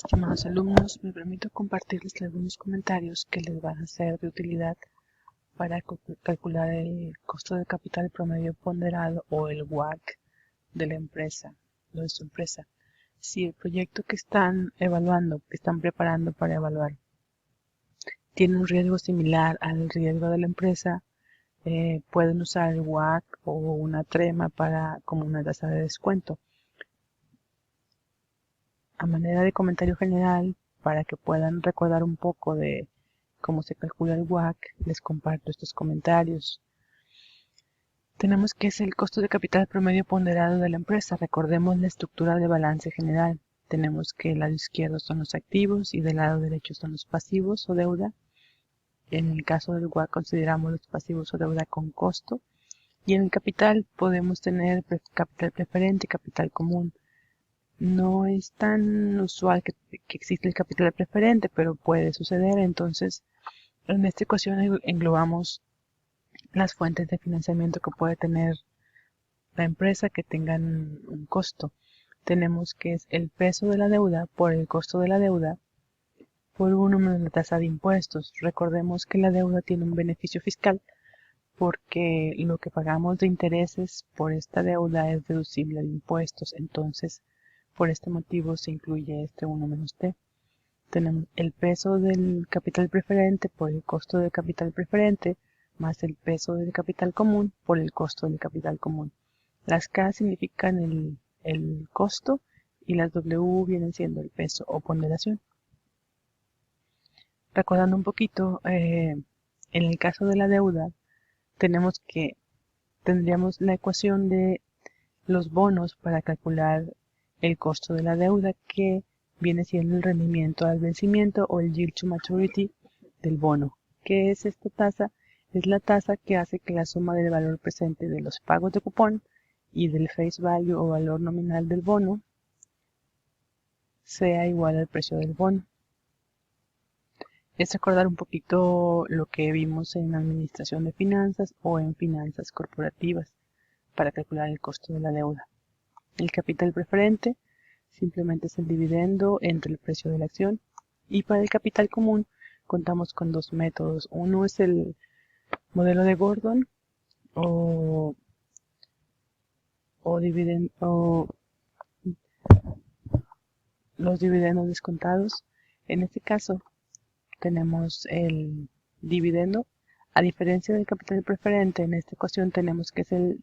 Estimados alumnos, me permito compartirles algunos comentarios que les van a ser de utilidad para calcular el costo de capital promedio ponderado o el WACC de la empresa, de su empresa. Si el proyecto que están evaluando, que están preparando para evaluar, tiene un riesgo similar al riesgo de la empresa, pueden usar el WACC o una trema como una tasa de descuento. A manera de comentario general, para que puedan recordar un poco de cómo se calcula el WACC, les comparto estos comentarios. Tenemos que es el costo de capital promedio ponderado de la empresa. Recordemos la estructura de balance general. Tenemos que el lado izquierdo son los activos y del lado derecho son los pasivos o deuda. En el caso del WACC consideramos los pasivos o deuda con costo. Y en el capital podemos tener capital preferente y capital común. No es tan usual que existe el capital preferente, pero puede suceder. Entonces, en esta ecuación englobamos las fuentes de financiamiento que puede tener la empresa que tengan un costo. Tenemos que es el peso de la deuda por el costo de la deuda por 1 menos la tasa de impuestos. Recordemos que la deuda tiene un beneficio fiscal porque lo que pagamos de intereses por esta deuda es deducible de impuestos. Entonces, por este motivo se incluye este 1 menos t. Tenemos el peso del capital preferente por el costo del capital preferente más el peso del capital común por el costo del capital común. Las K significan el costo y las W vienen siendo el peso o ponderación. Recordando un poquito, en el caso de la deuda, tendríamos la ecuación de los bonos para calcular el costo de la deuda, que viene siendo el rendimiento al vencimiento o el yield to maturity del bono. ¿Qué es esta tasa? Es la tasa que hace que la suma del valor presente de los pagos de cupón y del face value o valor nominal del bono sea igual al precio del bono. Es recordar un poquito lo que vimos en administración de finanzas o en finanzas corporativas para calcular el costo de la deuda. El capital preferente simplemente es el dividendo entre el precio de la acción, y para el capital común contamos con dos métodos. Uno es el modelo de Gordon o los dividendos descontados. En este caso tenemos el dividendo. A diferencia del capital preferente, en esta ecuación tenemos que es el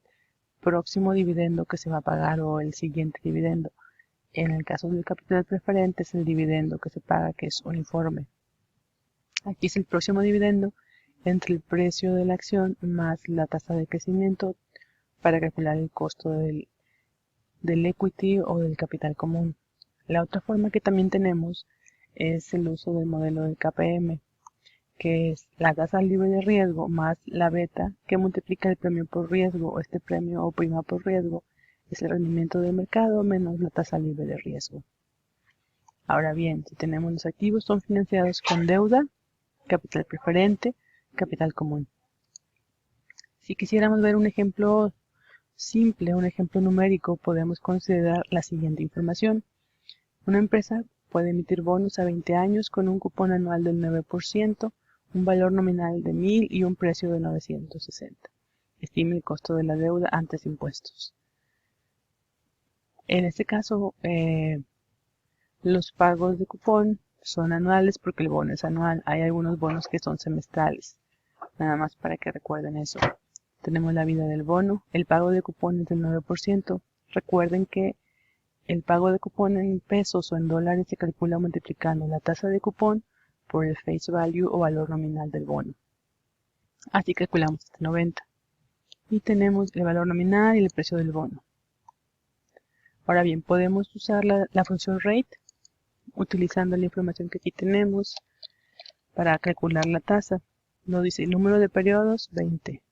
próximo dividendo que se va a pagar o el siguiente dividendo. En el caso del capital preferente es el dividendo que se paga, que es uniforme. Aquí es el próximo dividendo entre el precio de la acción más la tasa de crecimiento para calcular el costo del equity o del capital común. La otra forma que también tenemos es el uso del modelo del KPM, que es la tasa libre de riesgo más la beta, que multiplica el premio por riesgo. Este premio o prima por riesgo es el rendimiento del mercado menos la tasa libre de riesgo. Ahora bien, si tenemos los activos son financiados con deuda, capital preferente, capital común. Si quisiéramos ver un ejemplo simple, un ejemplo numérico, podemos considerar la siguiente información. Una empresa puede emitir bonos a 20 años con un cupón anual del 9%, un valor nominal de 1.000 y un precio de 960. Estime el costo de la deuda antes de impuestos. En este caso, los pagos de cupón son anuales porque el bono es anual. Hay algunos bonos que son semestrales. Nada más para que recuerden eso. Tenemos la vida del bono. El pago de cupón es del 9%. Recuerden que el pago de cupón en pesos o en dólares se calcula multiplicando la tasa de cupón por el face value o valor nominal del bono. Así calculamos hasta 90. Y tenemos el valor nominal y el precio del bono. Ahora bien, podemos usar la función rate utilizando la información que aquí tenemos para calcular la tasa. Nos dice el número de periodos, 20.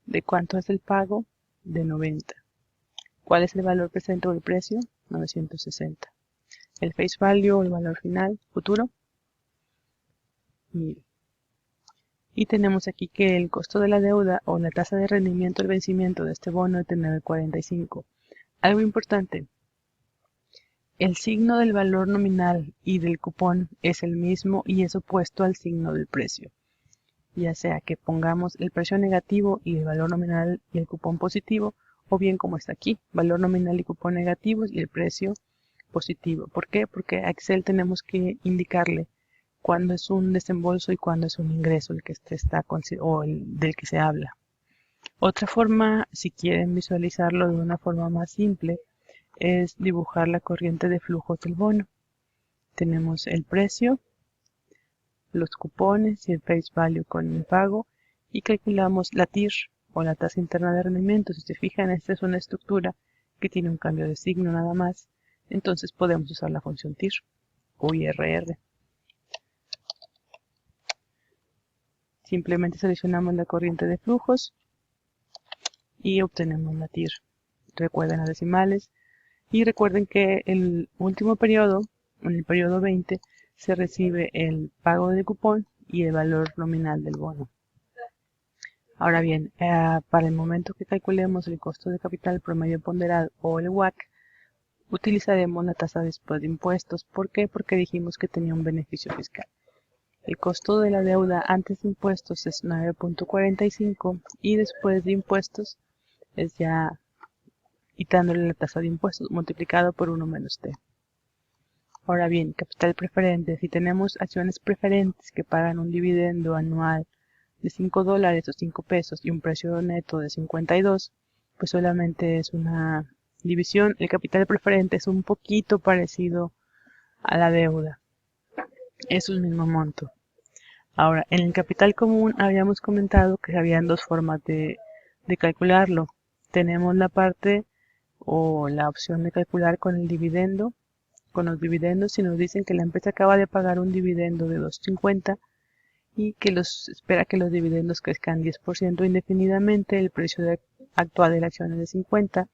¿De cuánto es el pago? De 90. ¿Cuál es el valor presente o el precio? 960. El face value o el valor final futuro, 1000. Y tenemos aquí que el costo de la deuda o la tasa de rendimiento al vencimiento de este bono es de 9.45. Algo importante, El signo del valor nominal y del cupón es el mismo y es opuesto al signo del precio. Ya sea que pongamos el precio negativo y el valor nominal y el cupón positivo, o bien como está aquí, valor nominal y cupón negativos y el precio positivo. ¿Por qué? Porque a Excel tenemos que indicarle cuándo es un desembolso y cuándo es un ingreso el que o el del que se habla. Otra forma, si quieren visualizarlo de una forma más simple, es dibujar la corriente de flujos del bono. Tenemos el precio, los cupones y el face value con el pago y calculamos la TIR o la tasa interna de rendimiento. Si se fijan, esta es una estructura que tiene un cambio de signo nada más, entonces podemos usar la función TIR o IRR. Simplemente seleccionamos la corriente de flujos y obtenemos la TIR. Recuerden las decimales y recuerden que el último periodo, en el periodo 20, se recibe el pago del cupón y el valor nominal del bono. Ahora bien, para el momento que calculemos el costo de capital promedio ponderado o el WACC, utilizaremos la tasa después de impuestos. ¿Por qué? Porque dijimos que tenía un beneficio fiscal. El costo de la deuda antes de impuestos es 9.45 y después de impuestos es ya quitándole la tasa de impuestos multiplicado por 1 menos t. Ahora bien, capital preferente. Si tenemos acciones preferentes que pagan un dividendo anual de $5 o 5 pesos y un precio neto de 52, pues solamente es una división. El capital preferente es un poquito parecido a la deuda. Es un mismo monto. Ahora, en el capital común habíamos comentado que habían dos formas de calcularlo. Tenemos la parte o la opción de calcular con el dividendo. Con los dividendos, si nos dicen que la empresa acaba de pagar un dividendo de 2.50 y que espera que los dividendos crezcan 10% indefinidamente, el precio actual de la acción es de 50.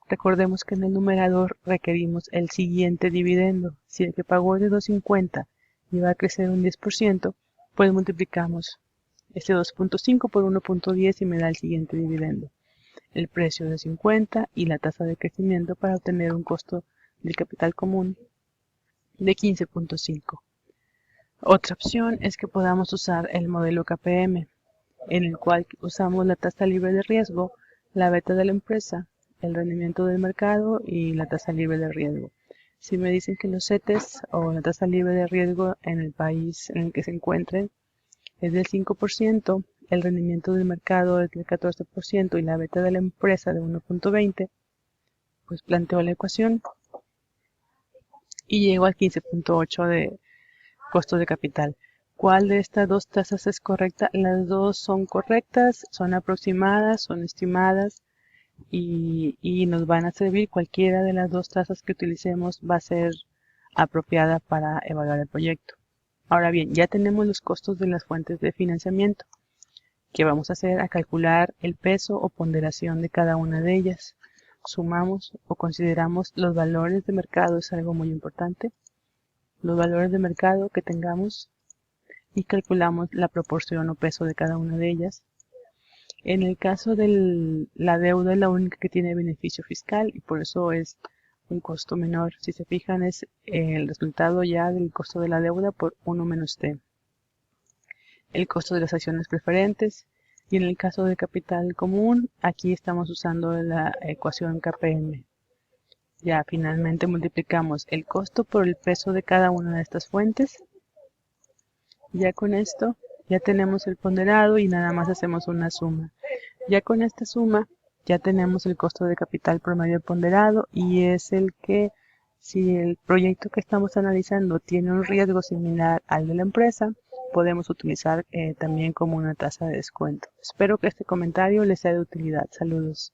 Recordemos que en el numerador requerimos el siguiente dividendo. Si el que pagó es de 2.50 y va a crecer un 10%, pues multiplicamos este 2.5 por 1.10 y me da el siguiente dividendo. El precio de 50 y la tasa de crecimiento para obtener un costo del capital común de 15.5. Otra opción es que podamos usar el modelo KPM, en el cual usamos la tasa libre de riesgo, la beta de la empresa, el rendimiento del mercado y la tasa libre de riesgo. Si me dicen que los CETES o la tasa libre de riesgo en el país en el que se encuentren es del 5%, el rendimiento del mercado es del 14% y la beta de la empresa de 1.20, pues planteo la ecuación y llego al 15.8 de costo de capital. ¿Cuál de estas dos tasas es correcta? Las dos son correctas, son aproximadas, son estimadas y nos van a servir. Cualquiera de las dos tasas que utilicemos va a ser apropiada para evaluar el proyecto. Ahora bien, ya tenemos los costos de las fuentes de financiamiento. ¿Qué vamos a hacer? A calcular el peso o ponderación de cada una de ellas. Sumamos o consideramos los valores de mercado, es algo muy importante. Los valores de mercado que tengamos y calculamos la proporción o peso de cada una de ellas. En el caso de la deuda es la única que tiene beneficio fiscal y por eso es un costo menor. Si se fijan, es el resultado ya del costo de la deuda por 1 menos t. El costo de las acciones preferentes y en el caso de capital común, aquí estamos usando la ecuación KPM. Ya finalmente multiplicamos el costo por el peso de cada una de estas fuentes. Ya con esto ya tenemos el ponderado y nada más hacemos una suma. Ya con esta suma ya tenemos el costo de capital promedio ponderado y es el que, si el proyecto que estamos analizando tiene un riesgo similar al de la empresa, podemos utilizar también como una tasa de descuento. Espero que este comentario les sea de utilidad. Saludos.